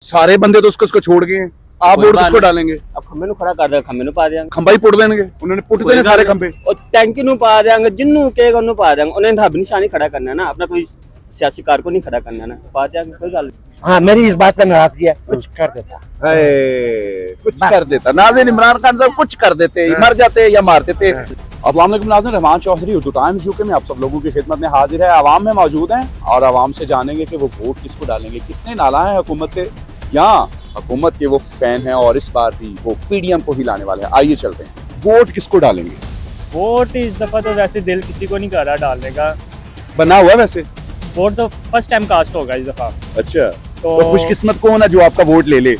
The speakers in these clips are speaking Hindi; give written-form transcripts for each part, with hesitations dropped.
सारे बंदे तो उसको छोड़ गए हैं, आप वोट किसको डालेंगे? अब खंबे खड़ा कर देगा, खंबे पा देंगे, खंबा ही पुट देंगे, उन्होंने पुट देने सारे खंबे और टैंकी पा देंगे, जिन्नू कहेगा उन्होंने पा देंगे, उन्हें धब निशानी खड़ा करना है ना, अपना कोई सियासी कार को नहीं खड़ा करना है ना, पा देंगे, कोई गल नहीं। हाँ, मेरी इस बात का नाराजगी है, कुछ कर देता, कुछ कर देता। नाज़रीन, इमरान खान साहब कुछ कर देते, मर जाते या मार देते। अस्सलाम वालेकुम नाज़रीन, रहमान चौधरी उर्दू टाइम्स यूके में आप सब लोगों की खिदमत में हाजिर है। आवाम में मौजूद हैं और आवाम से जानेंगे कि वो वोट किसको डालेंगे, कितने नाला है हुकूमत से या हुकूमत के वो फैन हैं और इस बार भी वो पीडीएम को ही लाने वाले हैं। आइए चलते हैं, वोट किसको डालेंगे? वोट इस दफा तो वैसे दिल किसी को नहीं कर रहा डालने का, बना हुआ है वैसे, वोट तो फर्स्ट टाइम कास्ट होगा इस दफा। अच्छा, तो खुशकिस्मत कौन है जो आपका वोट ले ले?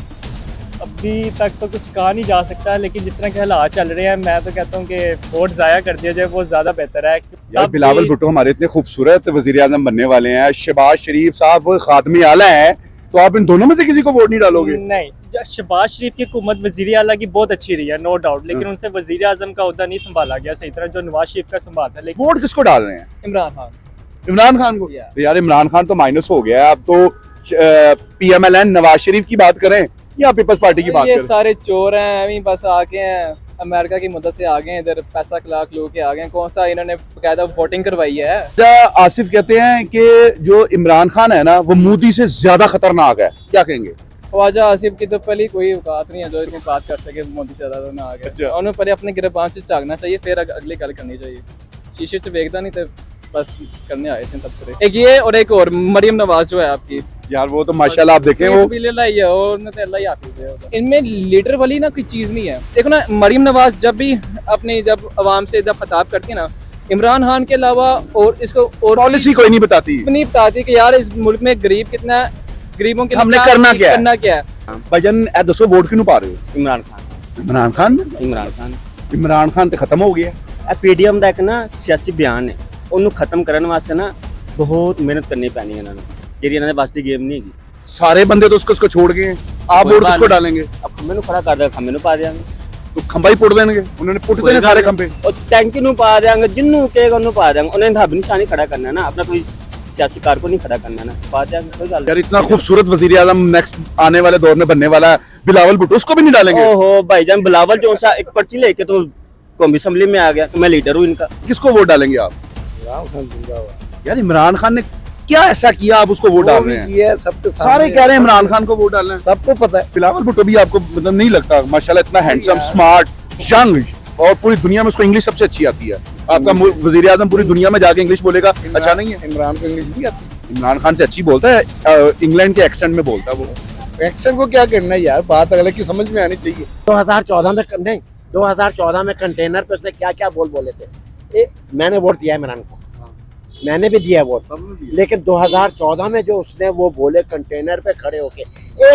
अभी तक तो कुछ कहा नहीं जा सकता, लेकिन जिस तरह के हालात चल रहे हैं, मैं तो कहता हूँ कि वोट जाया कर दिया जाए, वो ज्यादा बेहतर है। यार बिलावल भुट्टो हमारे इतने खूबसूरत वजीर आजम बनने वाले हैं, शहबाज शरीफ साहब वो खादमी आला है, तो आप इन दोनों में से किसी को वोट नहीं डालोगे? नहीं, शहबाज शरीफ की हुकूमत वजीर आला की बहुत अच्छी रही है, नो डाउट, लेकिन उनसे वजीर आजम का ओहदा नहीं संभाला गया सही तरह जो नवाज शरीफ का संभालता है। लेकिन वोट किसको डाल रहे हैं? इमरान खान, इमरान खान को। तो यार इमरान खान तो माइनस हो गया है, अब तो पीएमएलएन नवाज शरीफ की बात करें या पीपल्स पार्टी की बात ये करें? सारे चोर हैं, अभी बस आके हैं अमेरिका की मदद से आ गए, इधर पैसा खिलाक लोग के आ गए, कौन सा इन्होंने बकायदा वोटिंग करवाई है। आसिफ कहते हैं कि जो इमरान खान है ना वो मोदी से ज्यादा खतरनाक है, क्या कहेंगे? ख्वाजा आसिफ की तो पहले कोई औकात नहीं है जो इतनी बात कर सके मोदी से ज्यादा ना आगे। अच्छा। उन्हें पहले अपने गिरबान से झागना चाहिए, फिर अगली गल करनी चाहिए। शीशे से देखता नहीं तो बस करने आए थे तबसरे। एक ये और एक और मरियम नवाज जो है आपकी, यार वो तो माशाल्लाह आप देखें वो भी ले लाई है, और तो अल्लाह ही हाफिज़ है। इनमें लीडर वाली ना कोई चीज नहीं है। देखो ना, मरियम नवाज जब भी अपनी जब आवाम से जब खिताब करती है ना, इमरान खान के अलावा और इसको और पॉलिसी कोई नहीं बताती, नहीं बताती कि यार इस मुल्क में गरीब कितना है, गरीबों के लिए हमने करना क्या है? है। भाईजान दसो वोट क्यों पा रहे हो? इमरान खान, इमरान खान, इमरान खान, इमरान खान तो खत्म हो गया। पीडीएम का एक ना सियासी बयान है, उन्होंने खत्म करने वास्ते ना बहुत मेहनत करनी पैनी है इन्होंने, जी इन्होंने वास्ते गेम नहीं की। सारे बंदे तो उसको छोड़ गए हैं, आप वोट किसको डालेंगे? अब खंबे खड़ा कर देगा, खंबे पा देंगे, तो खंबा ही पुट देंगे, उन्होंने पुट देने सारे खंबे और टैंकी पा देंगे, जिन्नू कहेगा उन्होंने पा देंगे, उन्हें धब निशानी खड़ा करना है ना, अपना कोई सियासी कार को नहीं खड़ा करना है ना, पा देंगे, कोई गल। यार इतना खूबसूरत वजीर आजम नेक्स्ट आने वाले दौर में बनने वाला है बिलावल भुट्टो, उसको भी नहीं डालेंगे? ओहो भाईजान, बिलावल जो सा एक पर्ची लेके तो कौमी असेंबली में आ गया, तो मैं लीडर हूँ इनका। किसको वोट डालेंगे आप? यार इमरान खान ने क्या ऐसा किया आप उसको वोट डाल रहे हैं? सबके सारे कह रहे हैं इमरान खान को वोट डालना है, सबको पता है। बिलावल भुट्टो भी आपको मतलब नहीं लगता माशाल्लाह इतना हैंडसम, स्मार्ट, यंग और पूरी दुनिया में उसको इंग्लिश सबसे अच्छी आती है? आपका वजीर आजम पूरी दुनिया में जाके इंग्लिश बोलेगा, अच्छा नहीं है? इमरान को इंग्लिश नहीं आती, इमरान खान से अच्छी बोलता है, इंग्लैंड के एक्सेंट में बोलता है वो। एक्शन को क्या करना है यार, बात अगले की समझ में आनी चाहिए। 2014 में नहीं, 2014 में कंटेनर पे उसने क्या क्या बोले थे। मैंने वोट दिया है इमरान को, मैंने भी दिया है वोट, लेकिन 2014 में जो उसने वो बोले कंटेनर पे खड़े होके,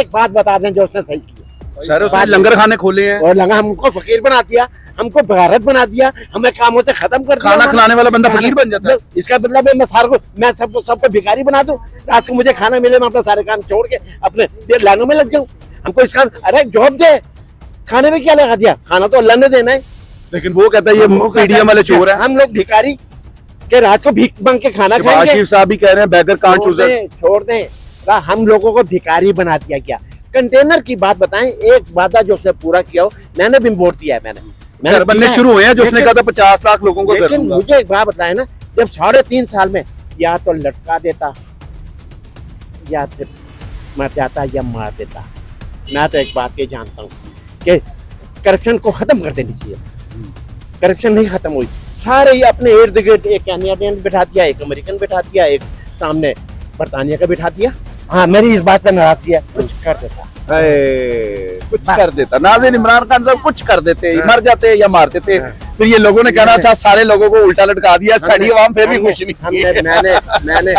एक बात बता दें जो उसने सही की। सर उसने लंगर खाने खोले हैं और लंगा हमको फकीर बना दिया, हमको भारत बना दिया, हमें कामों से खत्म कर दिया। खाना खिलाने वाला बंदा फकीर बन जाता है? इसका मतलब है मैं सबको भिखारी बना दूं, रात को मुझे खाना मिले, मैं अपना सारे काम छोड़ के अपने लाइनों में लग जाऊं। हमको इसका अरे जॉब दे, खाने में क्या लगा दिया? खाना तो अल्लाह ने देना है। लेकिन वो कहता है ये पीडीएम वाले चोर है, हम लोग भिखारी के रात को भीख मांग के खाना खाएंगे। शहबाज साहब भी कह रहे हैं बैगर कांट चूजर। छोड़ दें, हम लोगों को भिखारी बना दिया क्या? कंटेनर की बात बताएं, एक वादा जो उसने पूरा किया हो। मैंने भी वोट दिया है, मैंने घर बनने शुरू हुए हैं, जो उसने कहा था 50 लाख लोगों को घर लेकिन दूंगा। मुझे एक बात बताए ना, जब 3.5 साल में या तो लटका देता या फिर मर जाता या मार देता। मैं तो एक बात ये जानता हूँ कि करप्शन को खत्म कर देनी चाहिए। करप्शन नहीं खत्म हुई, सारे ही अपने इर्द गिर्द, एक कैनेडियन बिठा दिया, एक अमेरिकन बिठा दिया, एक सामने बरतानिया का बिठा दिया। हाँ, मेरी इस बात का नाराजगी है, कुछ कर देता, कुछ कर देता। नाज़रीन, इमरान खान साहब कुछ कर देते, मर जाते या मार देते, फिर ये लोगों ने कहना था सारे लोगों को उल्टा लटका दिया, सारी आवाम फिर भी खुश नहीं। मैंने